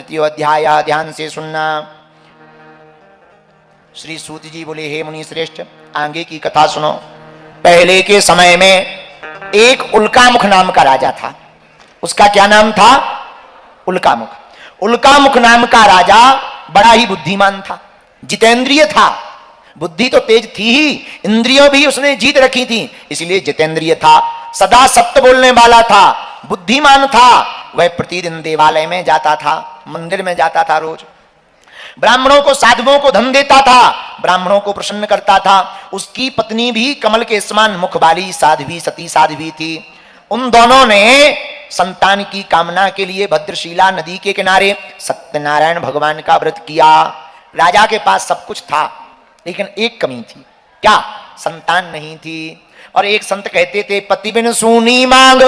तृतीय अध्याय, ध्यान से सुनना। श्री सूत जी बोले, हे मुनि श्रेष्ठ, आगे की कथा सुनो। पहले के समय में एक उल्कामुख नाम का राजा था। उसका क्या नाम था? उल्कामुख। उल्कामुख नाम का राजा बड़ा ही बुद्धिमान था, जितेंद्रिय था। बुद्धि तो तेज थी ही, इंद्रियों भी उसने जीत रखी थी, इसलिए जितेंद्रिय था। सदा सत्य बोलने वाला था, बुद्धिमान था। वह प्रतिदिन देवालय में जाता था, मंदिर में जाता था रोज। ब्राह्मणों को, साधुओं को धन देता था, ब्राह्मणों को प्रसन्न करता था। उसकी पत्नी भी कमल के समान मुख वाली साध्वी, सती साध्वी थी। उन दोनों ने संतान की कामना के लिए भद्रशिला नदी के किनारे सत्यनारायण भगवान का व्रत किया। राजा के पास सब कुछ था, लेकिन एक कमी थी। क्या? संतान नहीं थी। और एक संत कहते थे, पति बिन सूनी मांग,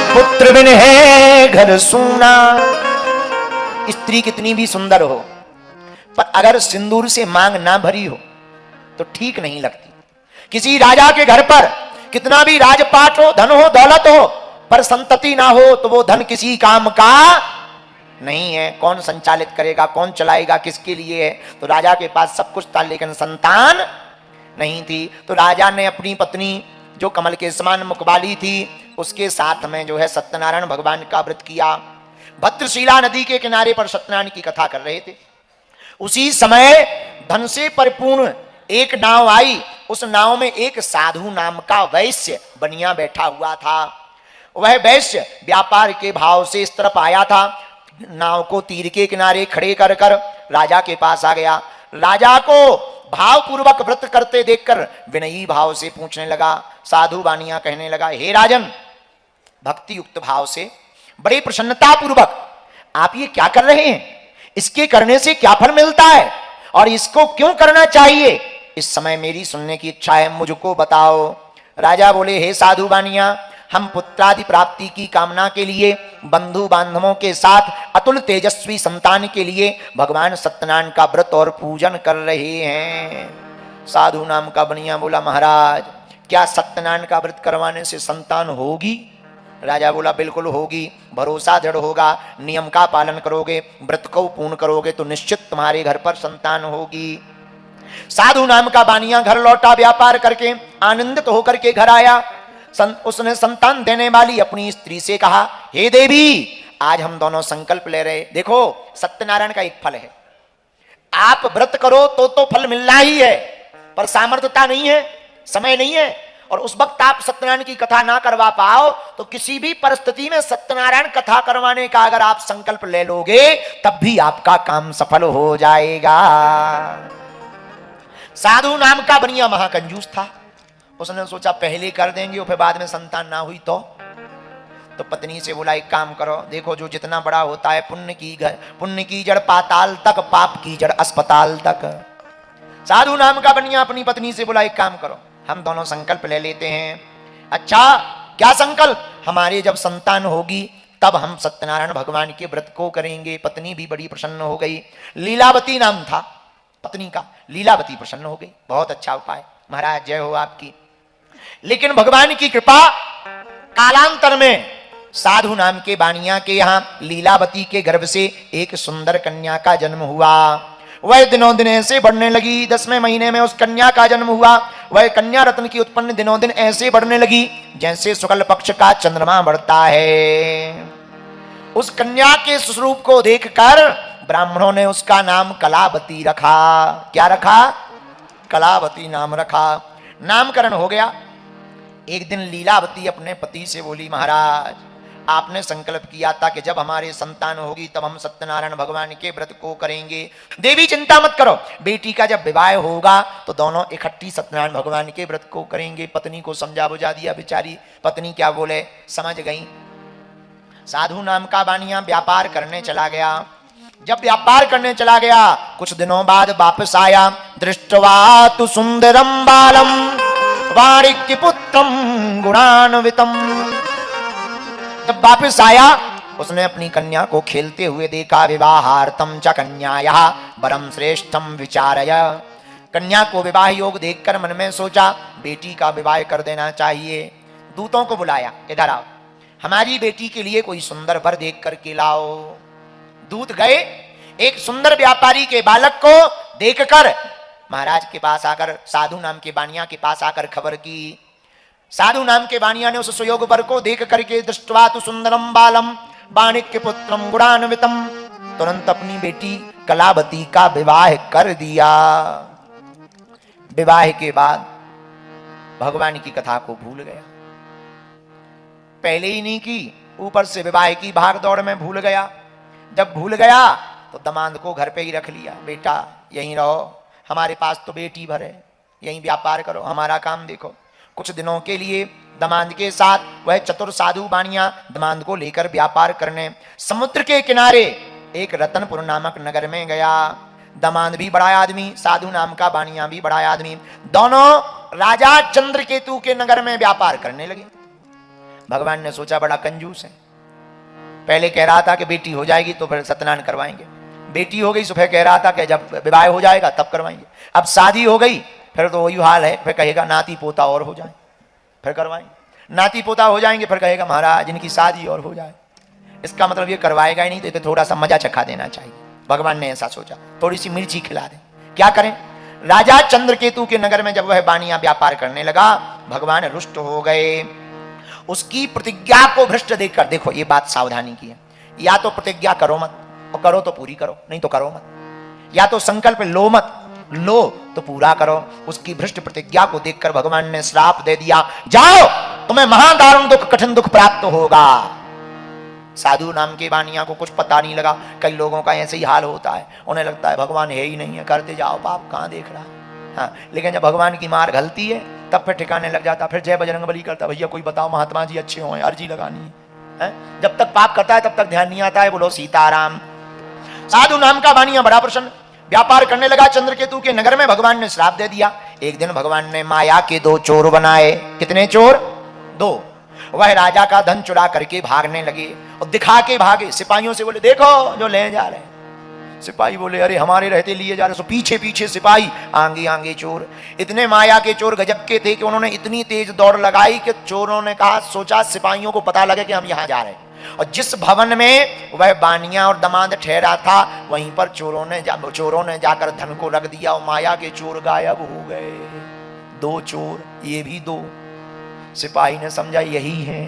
पुत्र बिन है घर सूना। स्त्री कितनी भी सुंदर हो, पर अगर सिंदूर से मांग ना भरी हो तो ठीक नहीं लगती। किसी राजा के घर पर कितना भी राजपाट हो, धन हो, दौलत हो, पर संतति ना हो तो वो धन किसी काम का नहीं है। कौन संचालित करेगा, कौन चलाएगा, किसके लिए है? तो राजा के पास सब कुछ था, लेकिन संतान नहीं थी। तो राजा ने अपनी पत्नी, जो कमल के समान मुखवाली थी, उसके साथ में जो है सत्यनारायण भगवान का व्रत किया। भद्रशिला नदी के किनारे पर सत्यनारायण की कथा कर रहे थे। उसी समय धन से परिपूर्ण एक नाव आई। उस नाव में एक साधु नाम का वैश्य बनिया बैठा हुआ था। वह वैश्य व्यापार के भाव से इस तरफ आया था। नाव को तीर के किनारे खड़े कर कर राजा के पास आ गया। राजा को भावपूर्वक व्रत करते देखकर विनयी भाव से पूछने लगा। साधु बानिया कहने लगा, हे राजन, भक्ति युक्त भाव से, बड़ी प्रसन्नता पूर्वक आप ये क्या कर रहे हैं? इसके करने से क्या फल मिलता है और इसको क्यों करना चाहिए? इस समय मेरी सुनने की इच्छा है, मुझको बताओ। राजा बोले, हे साधु बानिया, हम पुत्रादि प्राप्ति की कामना के लिए, बंधु बांधवों के साथ अतुल तेजस्वी संतान के लिए भगवान सत्यनारायण का व्रत और पूजन कर रहे हैं। साधु नाम का बनिया बोला, महाराज, क्या सत्यनारायण का व्रत करवाने से संतान होगी? राजा बोला, बिल्कुल होगी। भरोसा दृढ़ होगा, नियम का पालन करोगे, व्रत को पूर्ण करोगे तो निश्चित तुम्हारे घर पर संतान होगी। साधु नाम का बानिया घर लौटा, व्यापार करके आनंदित होकर के घर आया। उसने संतान देने वाली अपनी स्त्री से कहा, हे देवी, आज हम दोनों संकल्प ले रहे। देखो, सत्यनारायण का एक फल है, आप व्रत करो तो फल मिलना ही है, पर सामर्थ्यता नहीं है, समय नहीं है, और उस वक्त आप सत्यनारायण की कथा ना करवा पाओ तो किसी भी परिस्थिति में सत्यनारायण कथा करवाने का अगर आप संकल्प ले लोगे तब भी आपका काम सफल हो जाएगा। साधु नाम का बनिया महाकंजूस था। उसने सोचा पहले कर देंगे और फिर बाद में संतान ना हुई तो पत्नी से बोला, एक काम करो, देखो जो जितना बड़ा होता है, पुण्य की जड़ पाताल तक, पाप की जड़ अस्पताल तक। साधु नाम का बनिया अपनी पत्नी से बोला, एक काम करो, हम दोनों संकल्प ले लेते हैं। अच्छा, क्या संकल्प? हमारे जब संतान होगी तब हम सत्यनारायण भगवान के व्रत को करेंगे। पत्नी भी बड़ी प्रसन्न हो गई। लीलावती नाम था पत्नी का। लीलावती प्रसन्न हो गई। बहुत अच्छा उपाय महाराज, जय हो आपकी। लेकिन भगवान की कृपा, कालांतर में साधु नाम के बानिया के यहां लीलावती के गर्भ से एक सुंदर कन्या का जन्म हुआ। वह दिनों दिन ऐसे बढ़ने लगी। 10वें महीने में उस कन्या का जन्म हुआ। वह कन्या रत्न की उत्पन्न दिनों दिन ऐसे बढ़ने लगी जैसे शुक्ल पक्ष का चंद्रमा बढ़ता है। उस कन्या के स्वरूप को देखकर ब्राह्मणों ने उसका नाम कलावती रखा। क्या रखा? कलावती नाम रखा। नामकरण हो गया। एक दिन लीलावती अपने पति से बोली, महाराज, आपने संकल्प किया था कि जब हमारे संतान होगी तब हम सत्यनारायण भगवान के व्रत को करेंगे। देवी चिंता मत करो, बेटी का जब विवाह होगा तो दोनों इकट्ठी सत्यनारायण भगवान के व्रत को करेंगे। पत्नी को समझा बुझा दिया। बेचारी पत्नी क्या बोले समझ गई। साधु नाम का बानिया व्यापार करने चला गया। जब व्यापार करने चला गया कुछ दिनों बाद वापस आया। दृष्टवा तु सुंदरम बालम वाणिक्य पुत्रम गुणान्वितम। जब वापस आया उसने अपनी कन्या को खेलते हुए देखा। विवाहार्थम च कन्याया वरम श्रेष्ठम विचारय। कन्या को विवाह योग देखकर मन में सोचा बेटी का विवाह कर देना चाहिए। दूतों को बुलाया, इधर आओ, हमारी बेटी के लिए कोई सुंदर वर देख करके लाओ। दूत गए, एक सुंदर व्यापारी के बालक को देखकर महाराज के पास आकर, साधु नाम के बानिया के पास आकर खबर की। साधु नाम के बानिया ने उस सुयोग वर को देख करके दृष्टवा तु सुंदरम बालम वाणिक्य पुत्रम गुणान्वितम, तुरंत अपनी बेटी कलावती का विवाह कर दिया। विवाह के बाद भगवान की कथा को भूल गया, पहले ही नहीं की, ऊपर से विवाह की भाग दौड़ में भूल गया। जब भूल गया तो दामाद को घर पे ही रख लिया, बेटा यहीं रहो, हमारे पास तो बेटी भर है, यहीं व्यापार करो, हमारा काम देखो। कुछ दिनों के लिए दामाद के साथ वह चतुर साधु बानिया दामाद को लेकर व्यापार करने समुद्र के किनारे एक रतनपुर नामक नगर में गया। दामाद भी बड़ा आदमी, साधु नाम का बानिया भी बड़ा आदमी, दोनों राजा चंद्रकेतु के नगर में व्यापार करने लगे। भगवान ने सोचा बड़ा कंजूस है, पहले कह रहा था कि बेटी हो जाएगी तो फिर सत्यनारायण करवाएंगे, बेटी हो गई तो फिर कह रहा था कि जब विवाह हो जाएगा तब करवाएंगे, अब शादी हो गई फिर तो वही हाल है, फिर कहेगा नाती पोता और हो जाए फिर करवाएंगे, नाती पोता हो जाएंगे फिर कहेगा महाराज इनकी शादी और हो जाए। इसका मतलब ये करवाएगा ही नहीं, तो थोड़ा सा मजा चखा देना चाहिए। भगवान ने ऐसा सोचा, थोड़ी सी मिर्ची खिला दे। क्या करें, राजा चंद्रकेतु के नगर में जब वह बानिया व्यापार करने लगा, भगवान रुष्ट हो गए। उसकी प्रतिज्ञा को भ्रष्ट देखकर, देखो ये बात सावधानी की है, या तो प्रतिज्ञा करो मत, और करो तो पूरी करो, नहीं तो करो मत। या तो संकल्प लो मत, लो तो पूरा करो। उसकी भ्रष्ट प्रतिज्ञा को देखकर भगवान ने श्राप दे दिया, जाओ तुम्हें महादारुण दुख, कठिन दुख प्राप्त होगा। साधु नाम के बानिया को कुछ पता नहीं लगा, कई लोगों का ऐसे ही हाल होता है, उन्हें लगता है भगवान है ही नहीं है, करते जाओ पाप, कहां देख रहा है। हाँ, लेकिन जब भगवान की मार घलती है तब फिर ठिकाने लग जाता, फिर जय बजरंग बली करता, भैया कोई बताओ महात्मा जी अच्छे हो, अर्जी लगानी है। जब तक पाप करता है तब तक ध्यान नहीं आता है, बोलो सीताराम। साधु नाम का बानिया बड़ा प्रसन्न, व्यापार करने लगा चंद्रकेतु के नगर में। भगवान ने श्राप दे दिया। एक दिन भगवान ने माया के 2 चोर बनाए। कितने चोर? 2। वह राजा का धन चुरा करके भागने लगे और दिखा के भागे। सिपाहियों से बोले देखो जो ले जा रहे हैं। सिपाही बोले अरे हमारे रहते लिए जा रहे। सो पीछे पीछे सिपाही, आगे आगे चोर। इतने माया के चोर गजब के थे कि उन्होंने इतनी तेज दौड़ लगाई कि चोरों ने कहा, सोचा सिपाहियों को पता लगे कि हम यहां जा रहे हैं। और जिस भवन में वह बानिया और दामाद ठहरा था, वहीं पर चोरों ने जाकर धन को रख दिया और माया के चोर गायब हो गए। 2 चोर, ये भी 2। सिपाही ने समझा यही है।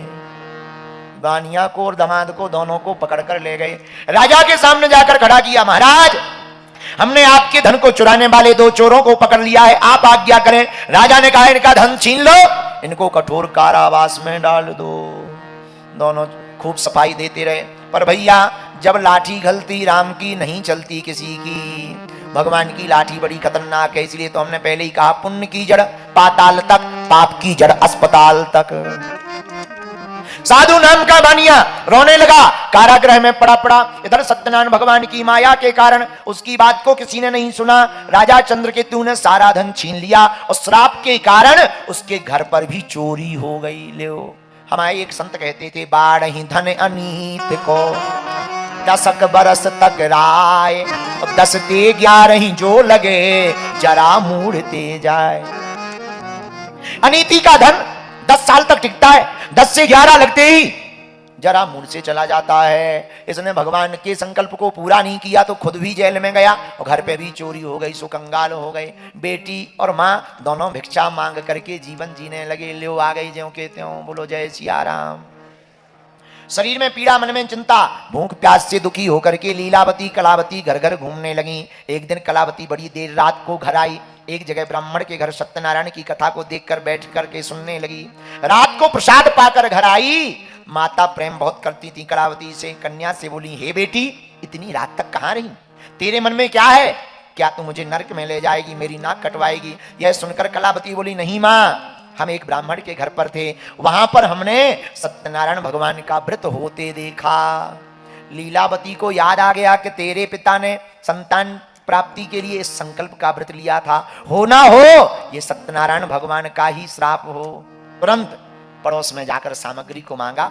बानिया को और दामाद को दोनों को पकड़कर ले गए, राजा के सामने जाकर खड़ा किया। महाराज, हमने आपके धन को चुराने वाले 2 चोरों को पकड़ लिया है, आप आज्ञा करें। राजा ने कहा इनका धन छीन लो, इनको कठोर कारावास में डाल दो। दोनों खूब सफाई देते रहे, पर भैया जब लाठी घलती राम की नहीं चलती किसी की। भगवान की लाठी बड़ी खतरनाक है, इसलिए तो हमने पहले ही कहा पुण्य की जड़ पाताल तक, पाप की जड़ अस्पताल तक। साधु नाम का बानिया रोने लगा, कारागृह में पड़ा। इधर सत्यनारायण भगवान की माया के कारण उसकी बात को किसी ने नहीं सुना। राजा चंद्रकेतु ने सारा धन छीन लिया और श्राप के कारण उसके घर पर भी चोरी हो गई। लो, हमारे एक संत कहते थे, बाढ़ ही धन अनीत को 10 बरस तक राय, 10 ते 11 ही जो लगे जरा मूढ़ते जाए। अनीति का धन 10 साल तक टिकता है, 10 से 11 लगते ही जरा मुड़ से चला जाता है। इसने भगवान के संकल्प को पूरा नहीं किया तो खुद भी जेल में गया और घर पे भी चोरी हो गई, सो कंगाल हो गए। बेटी और माँ दोनों भिक्षा मांग करके जीवन जीने लगे। लो आ गई ज्यों के त्यों, बोलो जय सिया राम। शरीर में पीड़ा, मन में चिंता, भूख प्यास से दुखी होकर के लीलावती कलावती घर घर घूमने लगी। एक दिन कलावती बड़ी देर रात को घर आई। एक जगह ब्राह्मण के घर सत्यनारायण की कथा को देखकर बैठ करके सुनने लगी। रात को प्रसाद पाकर घर आई। माता प्रेम बहुत करती थी कलावती से। कन्या से बोली, हे बेटी, इतनी रात तक कहाँ रही? तेरे मन में क्या है? क्या तू मुझे नरक में ले जाएगी, मेरी नाक कटवाएगी? यह सुनकर कलावती बोली, नहीं माँ, हम एक ब्राह्मण के घर पर थे, वहां पर हमने सत्यनारायण भगवान का व्रत होते देखा। लीलावती को याद आ गया कि तेरे पिता ने संतान प्राप्ति के लिए इस संकल्प का व्रत लिया था, हो ना हो ये सत्यनारायण भगवान का ही श्राप हो। तुरंत पड़ोस में जाकर सामग्री को मांगा।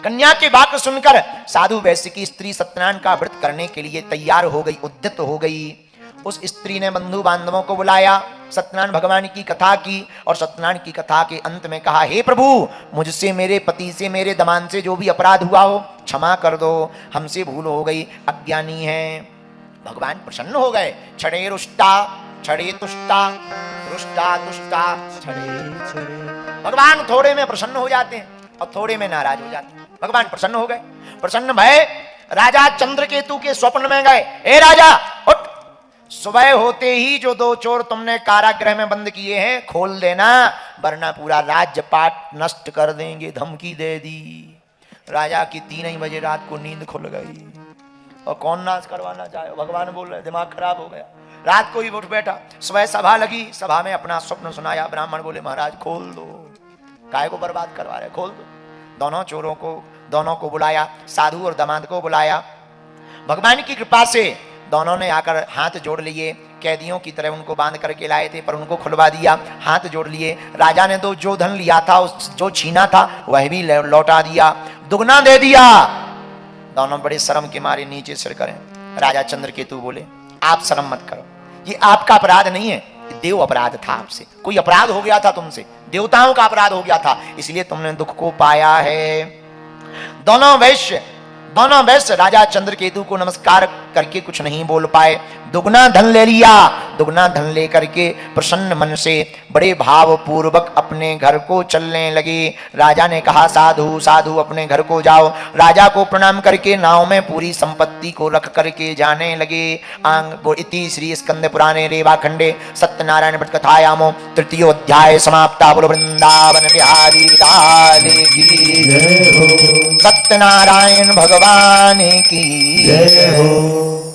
कन्या के वाक्य सुनकर साधु वैश्य की स्त्री सत्यनारायण का व्रत करने के लिए तैयार हो गई, उद्यत हो गई। उस स्त्री ने बंधु बांधवों को बुलाया, सत्यनारायण भगवान की कथा की और सत्यनारायण की कथा के अंत में कहा, हे प्रभु, मुझसे, मेरे पति से, मेरे दमान से जो भी अपराध हुआ हो क्षमा कर दो, हमसे भूल हो गई, अज्ञानी है। भगवान प्रसन्न हो गए। छड़े रुष्टा छड़े तुष्टा, रुष्टा तुष्टा छड़े छड़े। भगवान थोड़े में प्रसन्न हो जाते हैं और थोड़े में नाराज हो जाते हैं। भगवान प्रसन्न हो गए। प्रसन्न भय राजा चंद्रकेतु के स्वप्न में गए। ए राजा उठ, सुबह होते ही जो 2 चोर तुमने कारागृह में बंद किए हैं खोल देना, वरना पूरा राज्यपाट नष्ट कर देंगे। धमकी दे दी। राजा की 3 बजे रात को नींद खुल गई। और कौन नाश करवाना चाहे, भगवान बोल रहे, दिमाग खराब हो गया। रात को ही उठ बैठा। सुबह सभा लगी, सभा में अपना स्वप्न सुनाया। ब्राह्मण बोले, महाराज खोल दो, काय को बर्बाद करवा रहे, खोल दो। दोनों चोरों को, दोनों को बुलाया, साधु और दामाद को बुलाया। भगवान की कृपा से दोनों ने आकर हाथ जोड़ लिए। कैदियों की तरह उनको बांध करके लाए थे, पर उनको खुलवा दिया, हाथ जोड़ लिए। राजा ने तो जो धन लिया था, जो छीना था, वह भी लौटा दिया, दुगना दे दिया। दोनों बड़े शर्म के मारे नीचे सिर करें। राजा चंद्रकेतु बोले, आप शर्म मत करो, ये आपका अपराध नहीं है, देव अपराध था आपसे। कोई अपराध हो गया था तुमसे, देवताओं का अपराध हो गया था, इसलिए तुमने दुख को पाया है। दोनों वैश्य राजा चंद्रकेतु को नमस्कार करके कुछ नहीं बोल पाए। दुगना धन ले लिया। दुगना धन लेकर के प्रसन्न मन से बड़े भाव पूर्वक अपने घर को चलने लगे। राजा ने कहा, साधु साधु अपने घर को जाओ। राजा को प्रणाम करके नाव में पूरी संपत्ति को रख करके जाने लगे। इति श्री स्कंद पुराणे रेवाखंडे सत्यनारायण व्रत कथायामो 3य अध्याय समाप्ता। बोलो वृंदावन बिहारी लाल की जय हो। सत्यनारायण भगवान की जय हो।